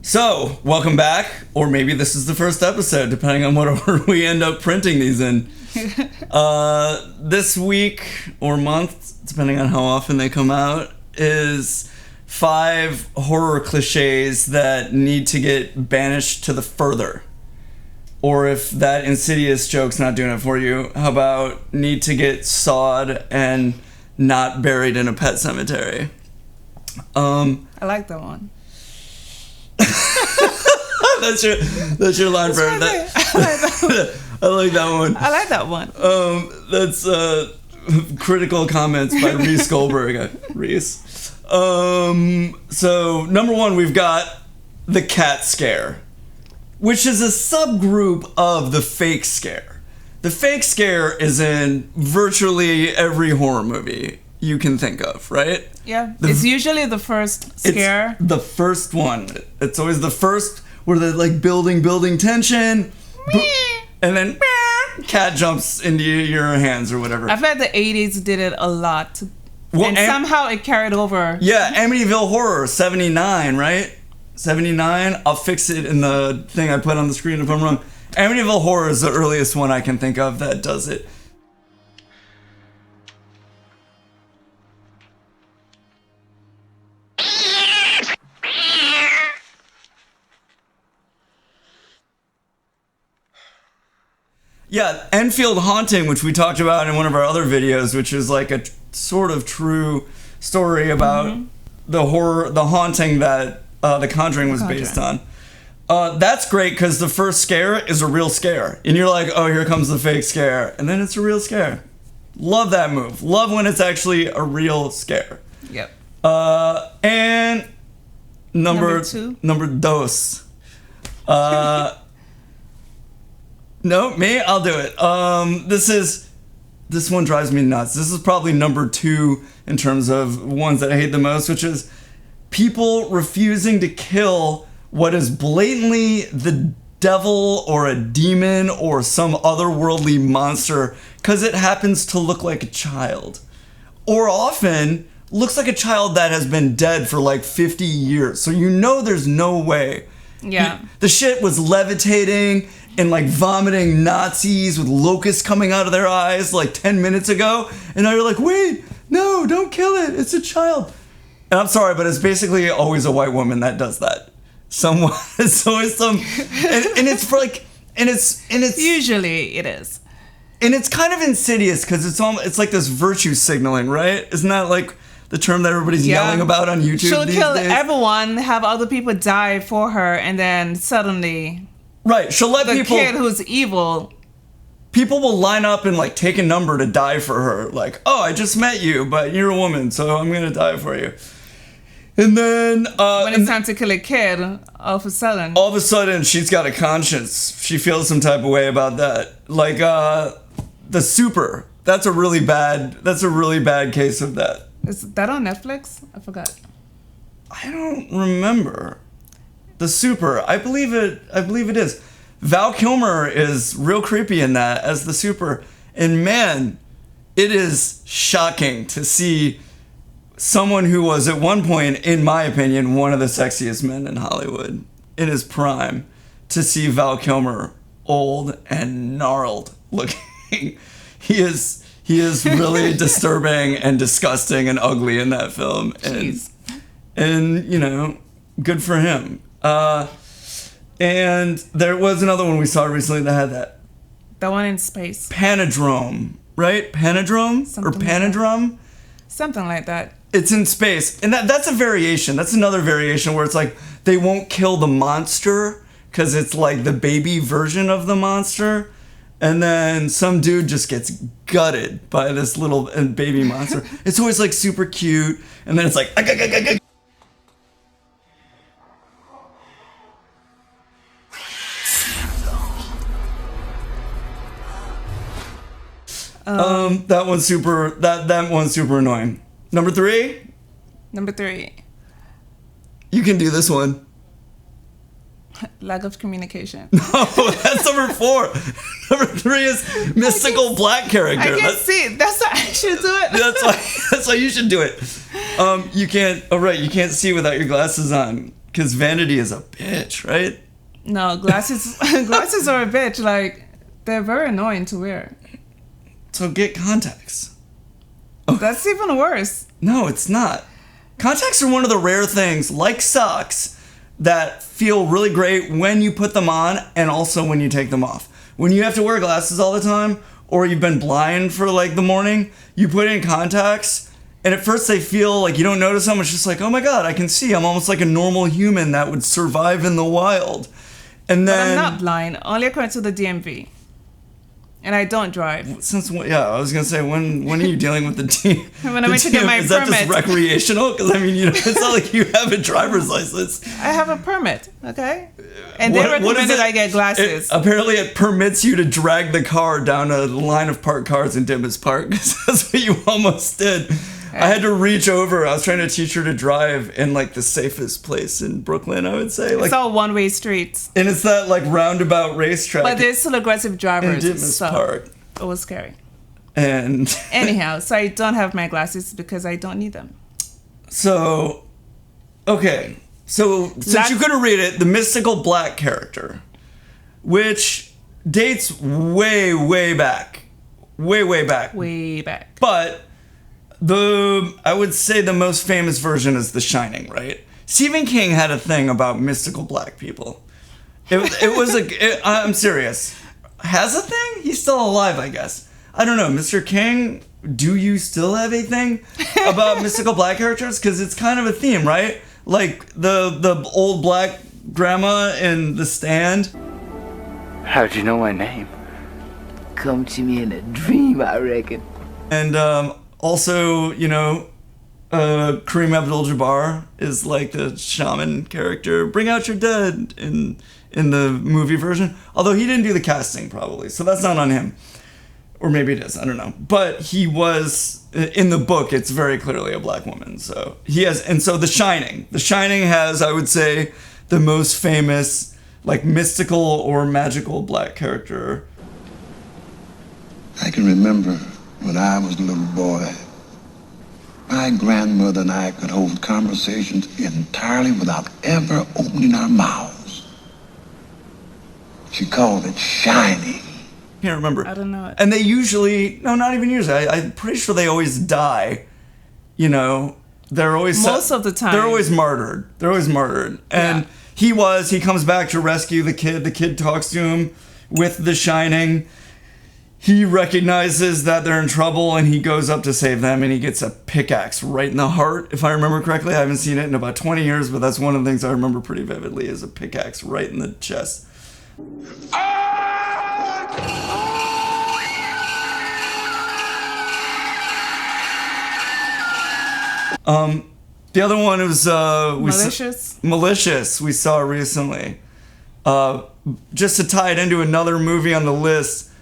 So, welcome back, or maybe this is the first episode, depending on what order we end up printing these in. This week, or month, depending on how often they come out, is 5 horror cliches that need to get banished to the further. Or if that Insidious joke's not doing it for you, how about need to get sawed and not buried in a pet cemetery? I like that one. That's your line for that. I like that one. I like that one. That's critical comments by Reese Goldberg. Reese. So number 1, we've got the cat scare, which is a subgroup of the fake scare. The fake scare is in virtually every horror movie you can think of, right? Yeah. It's usually the first scare. It's the first one. It's always the first where they're like building tension. And then cat jumps into your hands or whatever. I feel like the 80s did it a lot. And somehow it carried over. Yeah, Amityville Horror, 79, right? 79. I'll fix it in the thing I put on the screen if I'm wrong. Amityville Horror is the earliest one I can think of that does it. Yeah, Enfield Haunting, which we talked about in one of our other videos, which is like a sort of true story about the haunting that The Conjuring was based on. That's great because the first scare is a real scare. And you're like, oh, here comes the fake scare. And then it's a real scare. Love that move. Love when it's actually a real scare. Yep. And number 2. Number dos. No, me? I'll do it. This one drives me nuts. This is probably number 2 in terms of ones that I hate the most, which is people refusing to kill what is blatantly the devil or a demon or some otherworldly monster because it happens to look like a child. Or often looks like a child that has been dead for like 50 years. So you know there's no way. Yeah. The shit was levitating and like vomiting Nazis with locusts coming out of their eyes like 10 minutes ago. And now you're like, wait, no, don't kill it. It's a child. And I'm sorry, but it's basically always a white woman that does that. It's always some, and it's for like, and it's usually it is. And it's kind of insidious because it's like this virtue signaling, right? Isn't that like the term that everybody's yelling about on YouTube She'll these kill days? everyone, have other people die for her, and then suddenly... Right, she'll let the people... The kid who's evil... People will line up and like take a number to die for her. Like, oh, I just met you, but you're a woman, so I'm going to die for you. And then... when it's time to kill a kid, all of a sudden she's got a conscience. She feels some type of way about that. Like, The Super. That's a really bad case of that. Is that on Netflix? I forgot. I don't remember. The Super. I believe it is. Val Kilmer is real creepy in that as the Super. And man, it is shocking to see someone who was at one point, in my opinion, one of the sexiest men in Hollywood in his prime, to see Val Kilmer old and gnarled looking. He is really disturbing and disgusting and ugly in that film. And you know, good for him. And there was another one we saw recently that had that. The one in space. Panadrome, right? Panadrome? Something or Panadrome? Like something like that. It's in space. And that's a variation. That's another variation where it's like they won't kill the monster because it's like the baby version of the monster. And then some dude just gets gutted by this little baby monster. It's always like super cute. And then it's like... That one's super annoying. Number 3? Number 3. You can do this one. Lack of communication. No, that's number 4. Number 3 is mystical black character. I can't see. That's why I should do it. That's why you should do it. You can't. Oh right, you can't see without your glasses on. Because vanity is a bitch, right? No, glasses glasses are a bitch. Like, they're very annoying to wear. So get contacts. That's even worse. No, it's not. Contacts are one of the rare things, like socks, that feel really great when you put them on and also when you take them off. When you have to wear glasses all the time, or you've been blind for like the morning, you put in contacts, and at first they feel like you don't notice them. It's just like, oh my God, I can see. I'm almost like a normal human that would survive in the wild. And then, but I'm not blind, only according to the DMV. And I don't drive. Since when? Yeah, I was gonna say, when are you dealing with the team? When I went to get my is permit. That just recreational? Because I mean, it's not like you have a driver's license. I have a permit, okay? And they recommended I get glasses. Apparently, it permits you to drag the car down a line of parked cars in Dimmers Park. That's what you almost did. I had to reach over. I was trying to teach her to drive in like the safest place in Brooklyn, I would say. It's all one-way streets. And it's that like roundabout racetrack. But there's still aggressive drivers. In Dimmers Park. It was scary. And anyhow, so I don't have my glasses because I don't need them. So, okay. So, since you couldn't read it, the mystical black character, which dates way, way back. Way, way back. Way back. But I would say the most famous version is The Shining, right? Stephen King had a thing about mystical black people. I'm serious. Has a thing? He's still alive, I guess. I don't know. Mr. King, do you still have a thing about mystical black characters? Because it's kind of a theme, right? Like the old black grandma in The Stand. How'd you know my name? Come to me in a dream, I reckon. And also, Kareem Abdul-Jabbar is like the shaman character. Bring out your dead in the movie version. Although he didn't do the casting, probably. So that's not on him. Or maybe it is. I don't know. But he was, in the book, it's very clearly a black woman. So he has, and so The Shining. The Shining has, I would say, the most famous, like, mystical or magical black character. I can remember when I was a little boy, my grandmother and I could hold conversations entirely without ever opening our mouths. She called it shining. Can't remember. I don't know. And they usually, no, not even usually. I'm pretty sure they always die. They're always most of the time. They're always martyred. And he comes back to rescue the kid. The kid talks to him with The Shining. He recognizes that they're in trouble and he goes up to save them and he gets a pickaxe right in the heart, if I remember correctly. I haven't seen it in about 20 years, but that's one of the things I remember pretty vividly is a pickaxe right in the chest. The other one was Malicious. We saw recently. Just to tie it into another movie on the list,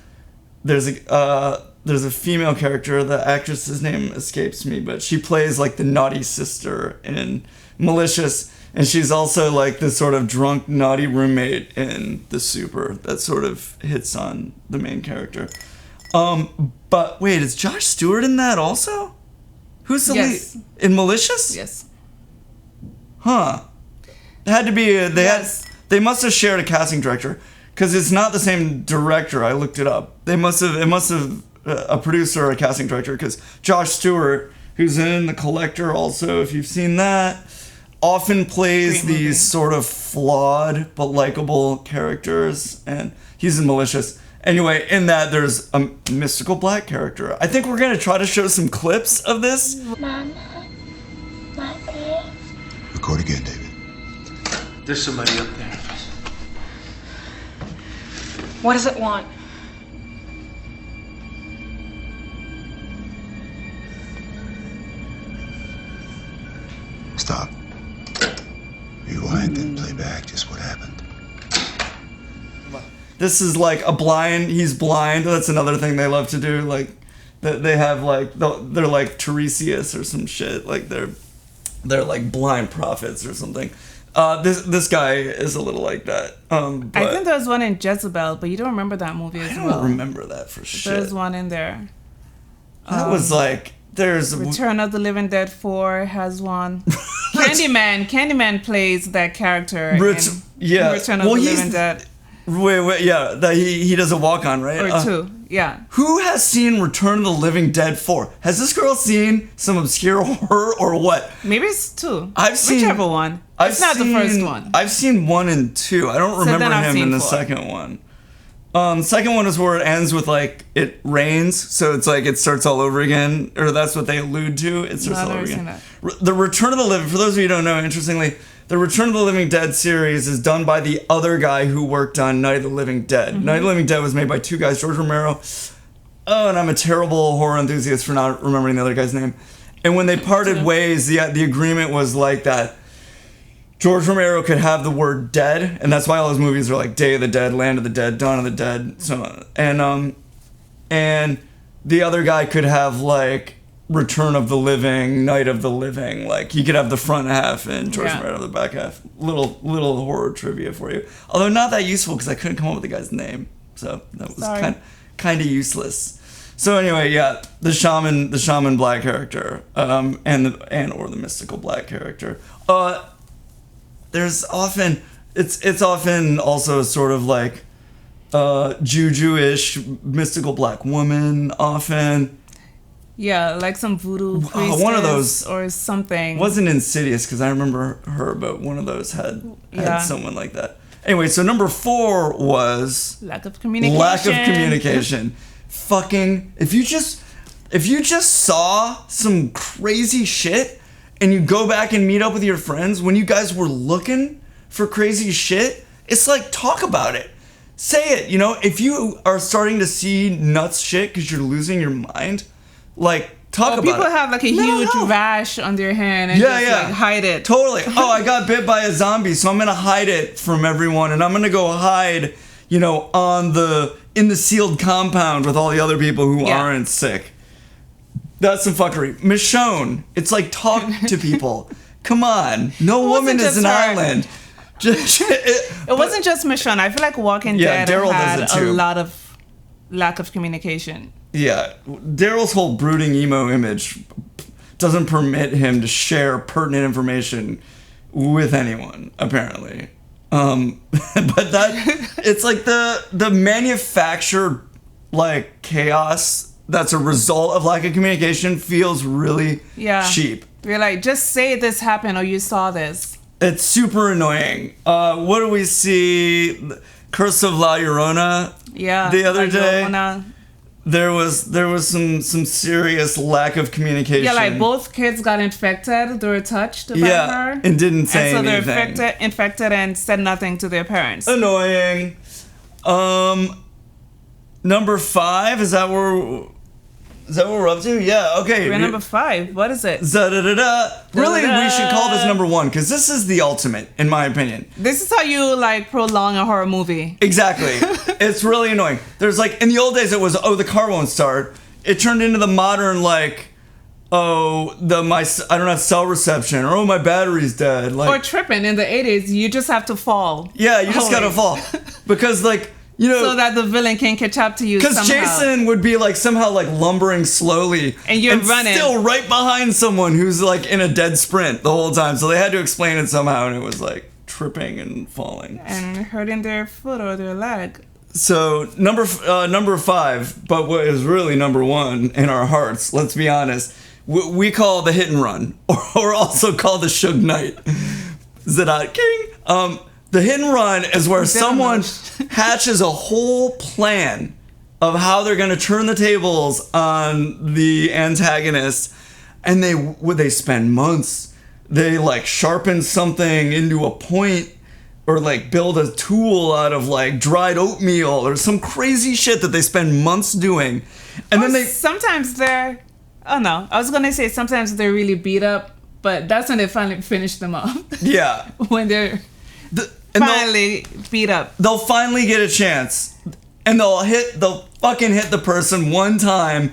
there's a female character. The actress's name escapes me, but she plays like the naughty sister in Malicious, and she's also like this sort of drunk naughty roommate in The Super that sort of hits on the main character. But wait, is Josh Stewart in that also? Who's the lead in Malicious? Yes. Huh. It had to be. They must have shared a casting director because it's not the same director. I looked it up. It must have a producer or a casting director because Josh Stewart, who's in The Collector, also, if you've seen that, often plays these sort of flawed but likable characters, and he's in Malicious. Anyway, in that, there's a mystical black character. I think we're going to try to show some clips of this. Mama, my day. Record again, David. There's somebody up there. What does it want? Stop. Rewind, then play back just what happened. This is like he's blind. That's another thing they love to do. Like, they have like, they're like Tiresias or some shit. Like they're like blind prophets or something. This guy is a little like that. But I think there was one in Jezebel, but you don't remember that movie as well. I don't remember that for shit. There's one in there. That was like There's Return of the Living Dead 4 has one. Candyman plays that character in Return of the Living Dead. Wait, yeah, that he does a walk-on, right? Or 2, yeah. Who has seen Return of the Living Dead 4? Has this girl seen some obscure horror or what? Maybe it's 2. I've seen whichever one. It's not the first one. I've seen 1 and 2. I don't remember him in the 4. second one. Second one is where it ends with like it rains, so it's like it starts all over again, or that's what they allude to. It starts all over again. The Return of the Living. For those of you who don't know, interestingly, the Return of the Living Dead series is done by the other guy who worked on Night of the Living Dead. Night of the Living Dead was made by 2 guys, George Romero. Oh, and I'm a terrible horror enthusiast for not remembering the other guy's name. And when they parted ways, the agreement was like that. George Romero could have the word dead, and that's why all his movies are like Day of the Dead, Land of the Dead, Dawn of the Dead, so on. And the other guy could have like Return of the Living, Night of the Living. Like he could have the front half and George Romero have the back half. Little horror trivia for you. Although not that useful because I couldn't come up with the guy's name, so that was kind of useless. So anyway, yeah, the shaman black character, and or the mystical black character. There's often it's often also sort of like juju-ish mystical black woman often. Yeah, like some voodoo priestess one of those or something. Wasn't Insidious because I remember her, but one of those had someone like that. Anyway, so number 4 was lack of communication. Fucking if you just saw some crazy shit and you go back and meet up with your friends when you guys were looking for crazy shit, it's like, talk about it. Say it, you know? If you are starting to see nuts shit because you're losing your mind, like, talk about it. People have like a huge rash on their hand and like hide it. Totally. Oh, I got bit by a zombie, so I'm going to hide it from everyone, and I'm going to go hide, you know, in the sealed compound with all the other people who aren't sick. That's some fuckery. Michonne, it's like, talk to people. Come on. No woman is an island. It wasn't just Michonne. I feel like Walking Dead Daryl had does it too. A lot of lack of communication. Yeah. Daryl's whole brooding emo image doesn't permit him to share pertinent information with anyone, apparently. But it's like the manufactured like chaos that's a result of lack of communication feels really cheap. You're like, just say this happened or you saw this. It's super annoying. What do we see? Curse of La Llorona. Yeah. The other day, there was some serious lack of communication. Yeah, like both kids got infected. They were touched by her. And didn't say anything. So they're infected and said nothing to their parents. Annoying. Number 5, is that where we're up to? Yeah, okay. We're number 5. What is it? Really, we should call this number 1 because this is the ultimate, in my opinion. This is how you like prolong a horror movie. Exactly. It's really annoying. There's like, in the old days it was, the car won't start. It turned into the modern like, I don't have cell reception, or my battery's dead. Like, or tripping in the 80s, you just have to fall. Yeah, you just gotta fall. Because like, you know, so that the villain can catch up to you somehow. Because Jason would be like somehow like lumbering slowly, and you're running still right behind someone who's like in a dead sprint the whole time. So they had to explain it somehow, and it was like tripping and falling and hurting their foot or their leg. So number 5, but what is really number 1 in our hearts? Let's be honest. We call the hit and run, or also called the Suge Knight. Zadat King. The hit and run is where someone hatches a whole plan of how they're going to turn the tables on the antagonist, and they spend months. They like sharpen something into a point, or like build a tool out of like dried oatmeal or some crazy shit that they spend months doing, and then sometimes they're sometimes they're really beat up, but that's when they finally finish them off. Yeah, when they're finally beat up. They'll finally get a chance, and they'll fucking hit the person one time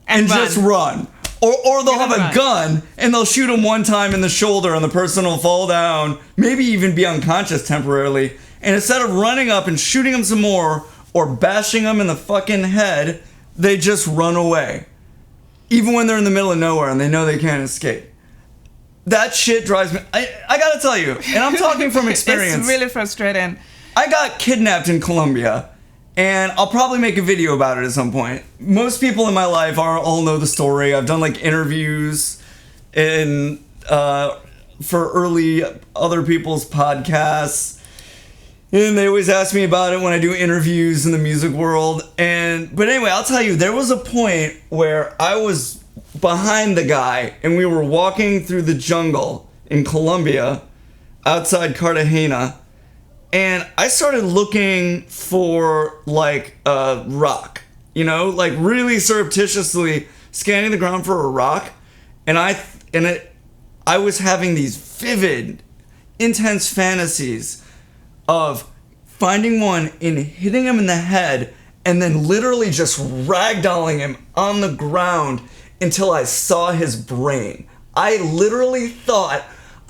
and just run. Or they'll have a gun and they'll shoot him one time in the shoulder, and the person will fall down, maybe even be unconscious temporarily. And instead of running up and shooting him some more or bashing him in the fucking head, they just run away. even when they're in the middle of nowhere and they know they can't escape. That shit drives me. I gotta tell you, and I'm talking from experience. It's really frustrating. I got kidnapped in Colombia, and I'll probably make a video about it at some point. Most people in my life all know the story. I've done like interviews in for early other people's podcasts. And they always ask me about it when I do interviews in the music world. But anyway, I'll tell you, there was a point where I was behind the guy and we were walking through the jungle in Colombia outside Cartagena. And I started looking for like a rock, you know, like really surreptitiously scanning the ground for a rock. And I was having these vivid, intense fantasies of finding one and hitting him in the head and then literally just ragdolling him on the ground until I saw his brain. I literally thought,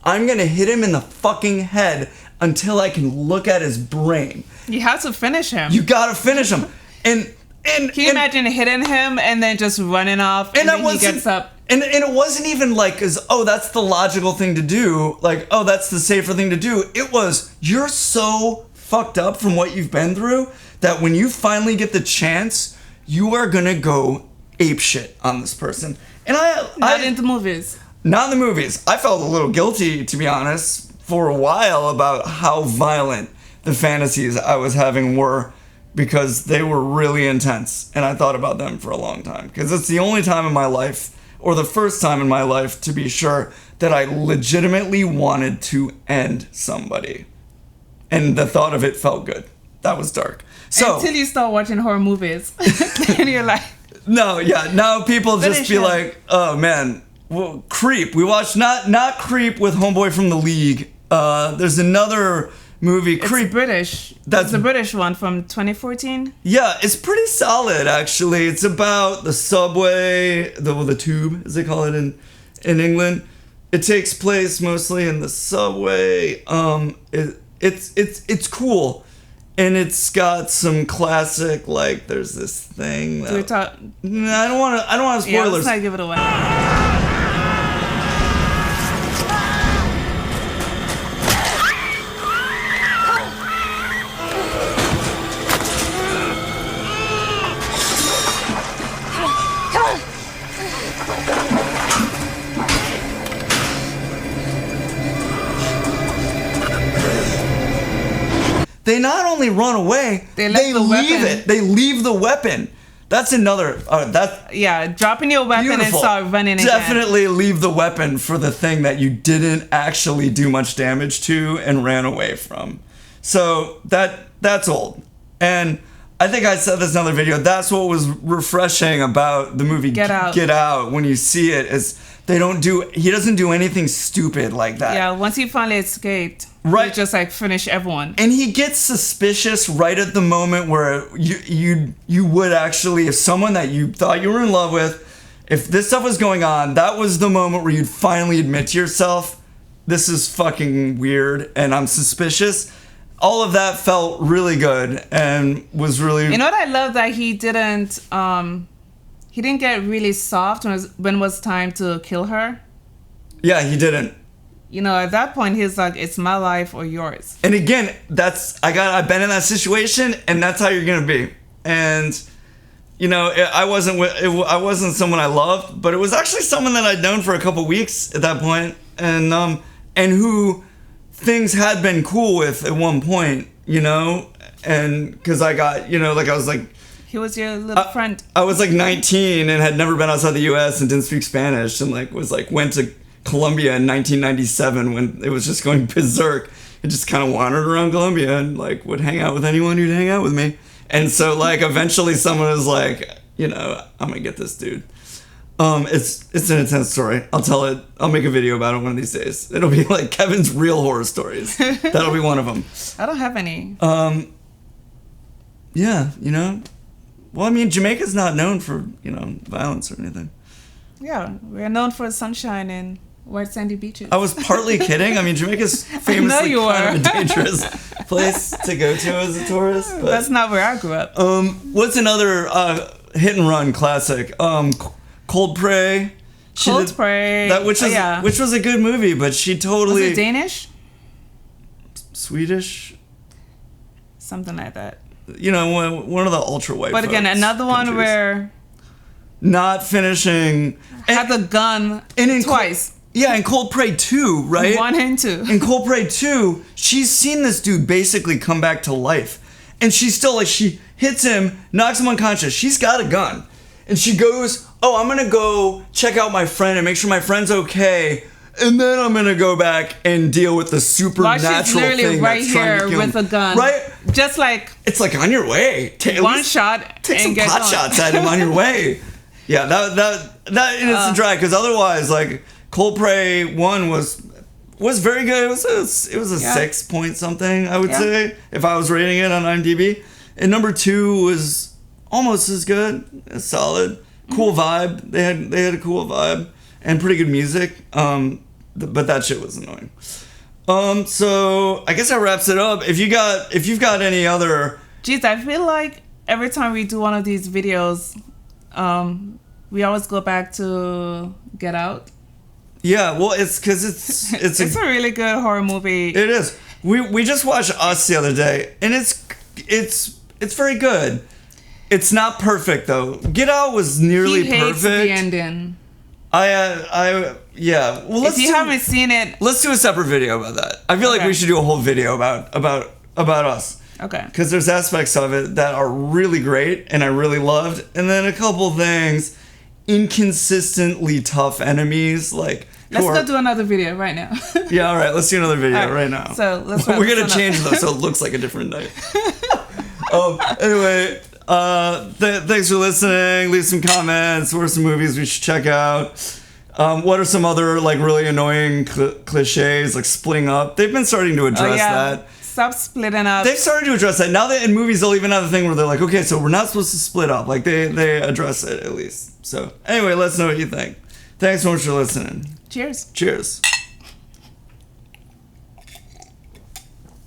I'm gonna hit him in the fucking head until I can look at his brain. You have to finish him. You gotta finish him. And can you imagine hitting him and then just running off and then he gets up? And it wasn't even like, that's the logical thing to do. Like, that's the safer thing to do. It was, you're so fucked up from what you've been through that when you finally get the chance, you are gonna go apeshit on this person. And Not in the movies. Not in the movies. I felt a little guilty, to be honest, for a while about how violent the fantasies I was having were, because they were really intense. And I thought about them for a long time. Because it's the only time in my life, or the first time in my life, to be sure, that I legitimately wanted to end somebody. And the thought of it felt good. That was dark. So until you start watching horror movies. Then you're like... No, yeah. Now people just be like, oh, man, well, Creep. We watched not Creep with Homeboy from The League. There's another movie, Creep. It's British. That's the British one from 2014. Yeah, it's pretty solid, actually. It's about the subway, the tube, as they call it in England. It takes place mostly in the subway. It's cool, and it's got some classic, like, there's this thing. Do we talk? I don't want to spoilers. Yeah, let's not give it away. They not only run away, they leave it. They leave the weapon. That's another. Dropping your weapon beautiful. And start running again. Definitely leave the weapon for the thing that you didn't actually do much damage to and ran away from. So that's old. And I think I said this in another video. That's what was refreshing about the movie Get Out. When you see it, is he doesn't do anything stupid like that. Yeah, once he finally escaped, right, he just like finish everyone. And he gets suspicious right at the moment where you would actually, if someone that you thought you were in love with, if this stuff was going on, that was the moment where you'd finally admit to yourself, this is fucking weird and I'm suspicious. All of that felt really good and was really... You know what I love? That he didn't get really soft when it was time to kill her. Yeah, he didn't. You know, at that point, he's like, it's my life or yours. And again, I've been in that situation, and that's how you're going to be. And, you know, I wasn't someone I loved, but it was actually someone that I'd known for a couple weeks at that point, and who things had been cool with at one point, you know, and because I got, you know, like I was like... He was your little friend. I was like 19 and had never been outside the U.S. and didn't speak Spanish, and went to Colombia in 1997 when it was just going berserk, and just kind of wandered around Colombia and like would hang out with anyone who'd hang out with me. And so like eventually someone was like, you know, I'm gonna get this dude. It's an intense story. I'll tell it. I'll make a video about it one of these days. It'll be like Kevin's real horror stories. That'll be one of them. I don't have any. Yeah, you know. Well, I mean, Jamaica's not known for, you know, violence or anything. Yeah, we're known for sunshine and white sandy beaches. I was partly kidding. I mean, Jamaica's famously kind of a dangerous place to go to as a tourist. But, that's not where I grew up. What's another hit and run classic? Cold Prey. Cold Prey. Which was a good movie, but she totally... Was it Danish? Swedish? Something like that. You know, one of the ultra white. But again, another one countries. Where not finishing had the gun twice. In Cold Prey 2, right? 1 and 2. In Cold Prey 2, she's seen this dude basically come back to life, and she's still like, she hits him, knocks him unconscious. She's got a gun, and she goes, "Oh, I'm gonna go check out my friend and make sure my friend's okay." And then I'm gonna go back and deal with the supernatural she's literally thing right that's trying to here kill with him. a gun, right? Just like it's like on your way. One shot, take and some get pot going. shots at him on your way. Yeah, that and it's a drag because otherwise, like Cold Prey 1 was very good. It was a 6 point something, I would say, if I was rating it on IMDb. And number 2 was almost as good, as solid, cool vibe. They had a cool vibe and pretty good music. But that shit was annoying. So I guess that wraps it up. If you've got any other... Jeez, I feel like every time we do one of these videos, we always go back to Get Out. Yeah, well, it's because it's a really good horror movie. It is. We just watched Us the other day, and it's very good. It's not perfect though. Get Out was nearly he hates perfect. The ending. Yeah. Well, if you haven't seen it, let's do a separate video about that. I feel like we should do a whole video about Us. Okay. Because there's aspects of it that are really great and I really loved, and then a couple things, inconsistently tough enemies like. Let's go do another video right now. Yeah, all right. Let's do another video right now. So let's. We're gonna change those so it looks like a different night. Anyway. Thanks for listening. Leave some comments. What are some movies we should check out? What are some other like really annoying cliches like splitting up? They've been starting to address that. Stop splitting up. They've started to address that. Now that in movies they'll even have a thing where they're like, okay, so we're not supposed to split up. Like they address it at least. So anyway, let us know what you think. Thanks so much for listening. Cheers. Cheers.